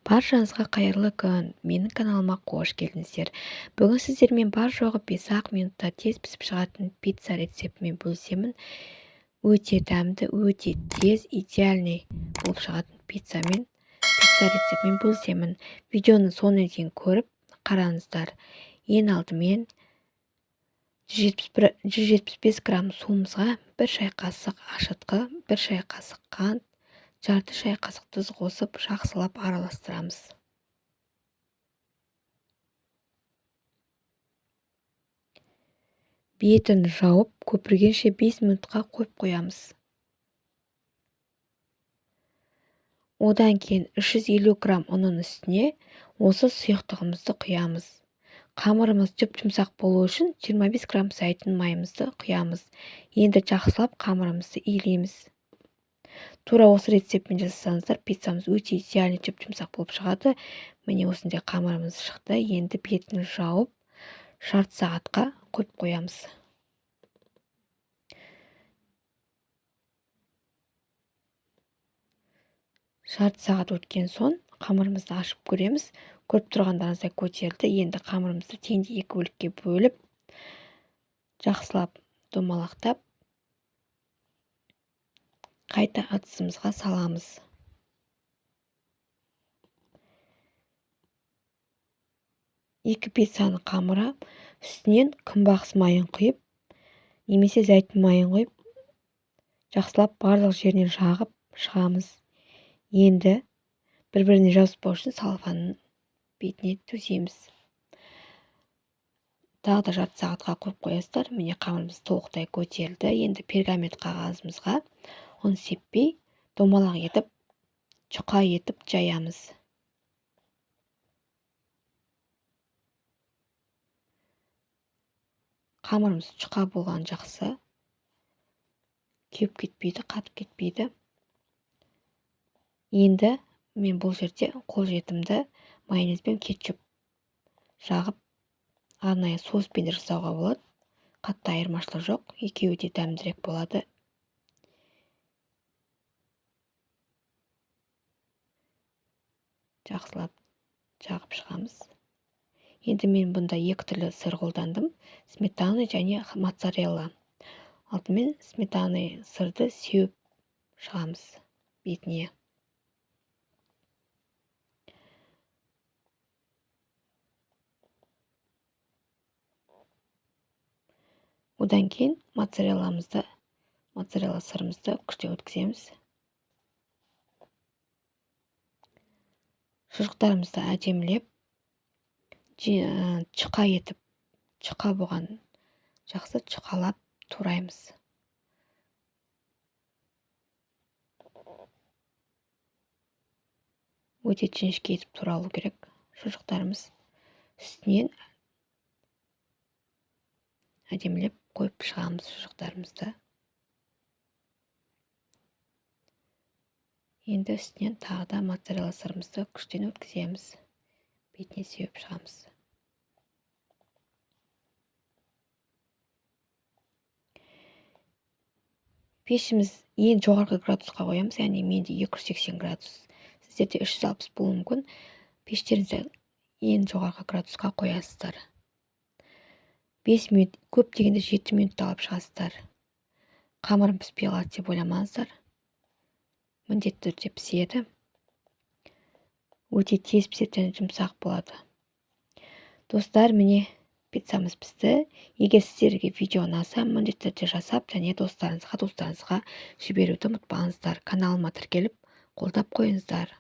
Баршаңызға қайырлы күн. Менің каналыма қош келдіңіздер. Бүгін сіздермен бар жоғы 5-ақ минутта тез пісіп шығатын пицца рецептімен бөлісемін. Өте дәмді, өте тез, идеальный болып шығатын пицца рецептімен бөлісемін. Видеоны соңына дейін көріп қараңыздар. Ең алдымен 175 грамм суымызға 1 шай қасық ашытқы, 1 шай қасық қант, жарты шай қасық тұз қосып жақсылап араластырамыз. Бетін жауып, көпіргенше 5 минутқа қойып қоямыз. Одан кейін 350 грамм ұнның үстіне осы сұйықтығымызды құямыз. Қамырымыз жұп-жұмсақ болу үшін 25 грамм зәйтүн майымызды құямыз. Енді жақсылап қамырымызды илейміз. Тура осы рецептпен жасасаңыздар, пиццамыз өте идеальный жұп-жұмсақ болып шығады. Міне осындай қамырымыз шықты. Енді бетін жауып, жарты сағатқа қойып қоямыз. Жарты сағат өткен соң қамырымызды ашып көреміз. Көріп тұрғандарыңыздай көтерілді. Енді қамырымызды теңдей 2 бөлікке бөліп, жақсылап домалақтап, қайта ыдысымызға саламыз. Екі пиццаның қамыры үстінен күнбағыс майын құйып, немесе зәйтүн майын құйып, жақсылап барлық жерінен жағып шығамыз. Енді бір-біріне жабыспау үшін салфанның бетіне төсейміз. Тағы да жарты сағатқа қойып қоясыздар. Міне қамырымыз толықтай көтерілді. Енді пергамент қағазымызға оны сеппей, домалақ етіп, жұқа етіп жаямыз. Қамырымыз жұқа болған жақсы. Кеуіп кетпейді, қатып кетпейді. Енді мен бұл жерде қолжетімді майонез бен кетчуп жағып, арнайы соуспен жасауға болады. Қатты айырмашылығы жоқ, екеуі де дәмдірек болады. Жақсылап жағып шығамыз. Енді мен бұнда 2 түрлі сыр қолдандым. Сметана және моцарелла. Алдымен сметана сырды сеуіп шығамыз бетіне. Одан кейін моцарелла сырымызды күштен өткіземіз. Шұжықтарымызды әдемілеп, жұқа етіп, жұқа болған жақсы жұқалап тураймыз. Өте жіңішке етіп туралу керек шұжықтарымыз. Үстінен әдемілеп қойып шығамыз шұжықтарымызды. Енді үстінен тағы да моцарелла сырымызды күштен өткіземіз. Бетіне сеуіп шығамыз. Пешіміз ең жоғарғы градусқа қоямыз, яғни менде 280 градус. Сіздерде 360 болуы мүмкін. Пештеріңізді ең жоғарғы градусқа қоясыздар. 5 минут, көп дегенде 7 минутта алып шығасыздар. Қамырым піспей қалады деп ойламаңыздар. Міндетті түрде піседі. Өте тез піседі және жұмсақ болады. Достар, міне пиццамыз пісті. Егер сіздерге видео ұнаса, міндетті түрде жасап, және достарыңызға жіберуді ұмытпаңыздар. Каналыма тіркеліп, қолдап қойыңыздар.